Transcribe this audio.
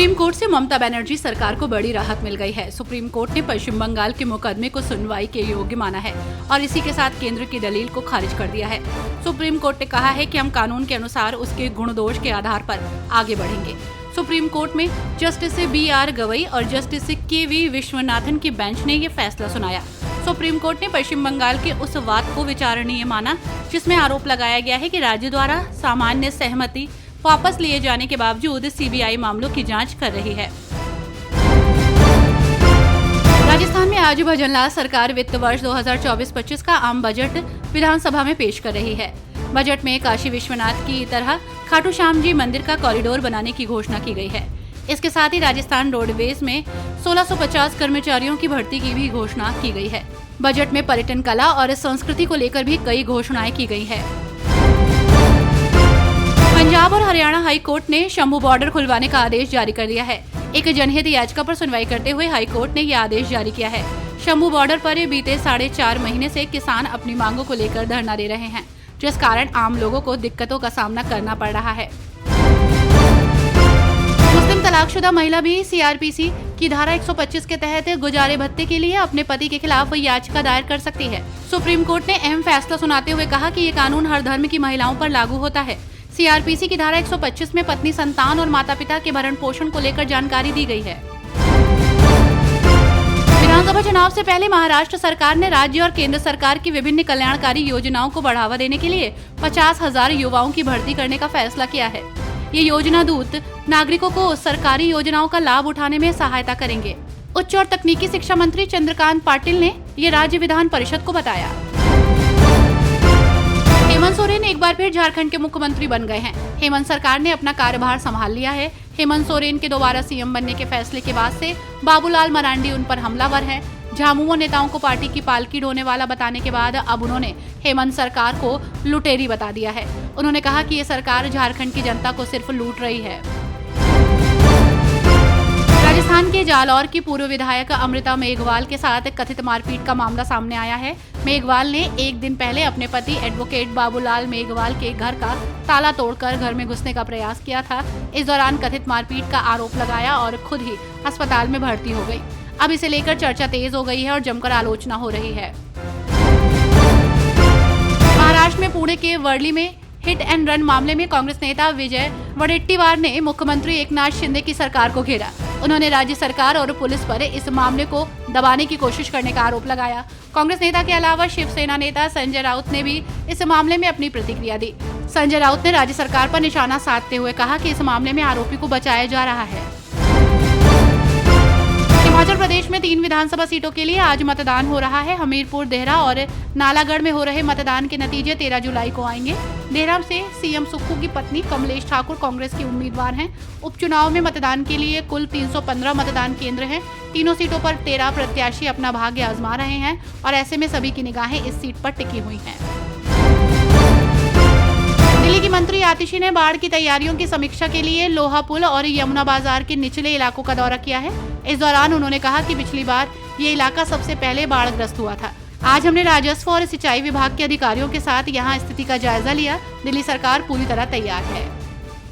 Supreme court से ममता बनर्जी सरकार को बड़ी राहत मिल गई है। सुप्रीम कोर्ट ने पश्चिम बंगाल के मुकदमे को सुनवाई के योग्य माना है और इसी के साथ केंद्र की दलील को खारिज कर दिया है। सुप्रीम कोर्ट ने कहा है कि हम कानून के अनुसार उसके गुण दोष के आधार पर आगे बढ़ेंगे। सुप्रीम कोर्ट में जस्टिस BR गवई और जस्टिस KV विश्वनाथन की बेंच ने ये फैसला सुनाया। सुप्रीम कोर्ट ने पश्चिम बंगाल के उस वाद को विचारणीय माना जिसमें आरोप लगाया गया है कि राज्य द्वारा सामान्य सहमति वापस लिए जाने के बावजूद CBI मामलों की जांच कर रही है। राजस्थान में आज भजनलाल सरकार वित्त वर्ष 2024-25 का आम बजट विधानसभा में पेश कर रही है। बजट में काशी विश्वनाथ की तरह खाटू श्याम जी मंदिर का कॉरिडोर बनाने की घोषणा की गई है। इसके साथ ही राजस्थान रोडवेज में 1650 कर्मचारियों की भर्ती की भी घोषणा की गई है। बजट में पर्यटन कला और संस्कृति को लेकर भी कई घोषणाएं की गई है। पंजाब और हरियाणा हाई कोर्ट ने शंभू बॉर्डर खुलवाने का आदेश जारी कर दिया है। एक जनहित याचिका पर सुनवाई करते हुए हाई कोर्ट ने यह आदेश जारी किया है। शंभू बॉर्डर पर बीते 4.5 महीने से किसान अपनी मांगों को लेकर धरना दे रहे हैं, जिस कारण आम लोगों को दिक्कतों का सामना करना पड़ रहा है। मुस्लिम तलाकशुदा महिला भी CRPC की धारा 125 के तहत गुजारे भत्ते के लिए अपने पति के खिलाफ याचिका दायर कर सकती है। सुप्रीम कोर्ट ने अहम फैसला सुनाते हुए कहा कि ये कानून हर धर्म की महिलाओं पर लागू होता है। CRPC की धारा 125 में पत्नी, संतान और माता पिता के भरण पोषण को लेकर जानकारी दी गई है। विधानसभा चुनाव से पहले महाराष्ट्र सरकार ने राज्य और केंद्र सरकार की विभिन्न कल्याणकारी योजनाओं को बढ़ावा देने के लिए 50,000 युवाओं की भर्ती करने का फैसला किया है। ये योजना दूत नागरिकों को सरकारी योजनाओं का लाभ उठाने में सहायता करेंगे। उच्च और तकनीकी शिक्षा मंत्री चंद्रकांत पाटिल ने ये राज्य विधान परिषद को बताया। हेमंत सोरेन एक बार फिर झारखंड के मुख्यमंत्री बन गए हैं। हेमंत सरकार ने अपना कार्यभार संभाल लिया है। हेमंत सोरेन के दोबारा CM बनने के फैसले के बाद से बाबूलाल मरांडी उन पर हमलावर हैं। झामुमो नेताओं को पार्टी की पालकी ढोने वाला बताने के बाद अब उन्होंने हेमंत सरकार को लुटेरी बता दिया है। उन्होंने कहा कि ये सरकार झारखंड की जनता को सिर्फ लूट रही है। राजस्थान के जालौर की पूर्व विधायक अमृता मेघवाल के साथ कथित मारपीट का मामला सामने आया है। मेघवाल ने एक दिन पहले अपने पति एडवोकेट बाबूलाल मेघवाल के घर का ताला तोड़कर घर में घुसने का प्रयास किया था। इस दौरान कथित मारपीट का आरोप लगाया और खुद ही अस्पताल में भर्ती हो गई। अब इसे लेकर चर्चा तेज हो गई है और जमकर आलोचना हो रही है। महाराष्ट्र में पुणे के वर्ली में हिट एंड रन मामले में कांग्रेस नेता विजय वडेट्टीवार ने मुख्यमंत्री एकनाथ शिंदे की सरकार को घेरा। उन्होंने राज्य सरकार और पुलिस पर इस मामले को दबाने की कोशिश करने का आरोप लगाया। कांग्रेस नेता के अलावा शिवसेना नेता संजय राउत ने भी इस मामले में अपनी प्रतिक्रिया दी। संजय राउत ने राज्य सरकार पर निशाना साधते हुए कहा कि इस मामले में आरोपी को बचाया जा रहा है। हिमाचल प्रदेश में 3 विधानसभा सीटों के लिए आज मतदान हो रहा है। हमीरपुर, देहरा और नालागढ़ में हो रहे मतदान के नतीजे 13 जुलाई को आएंगे। देहरा से CM सुक्खू की पत्नी कमलेश ठाकुर कांग्रेस की उम्मीदवार हैं। उपचुनाव में मतदान के लिए कुल 315 मतदान केंद्र हैं। तीनों सीटों पर 13 प्रत्याशी अपना भाग्य आजमा रहे हैं और ऐसे में सभी की निगाहें इस सीट पर टिकी हुई हैं। दिल्ली की मंत्री आतिशी ने बाढ़ की तैयारियों की समीक्षा के लिए लोहा पुल और यमुना बाजार के निचले इलाकों का दौरा किया है। इस दौरान उन्होंने कहा कि पिछली बार ये इलाका सबसे पहले बाढ़ग्रस्त हुआ था। आज हमने राजस्व और सिंचाई विभाग के अधिकारियों के साथ यहां स्थिति का जायजा लिया। दिल्ली सरकार पूरी तरह तैयार है।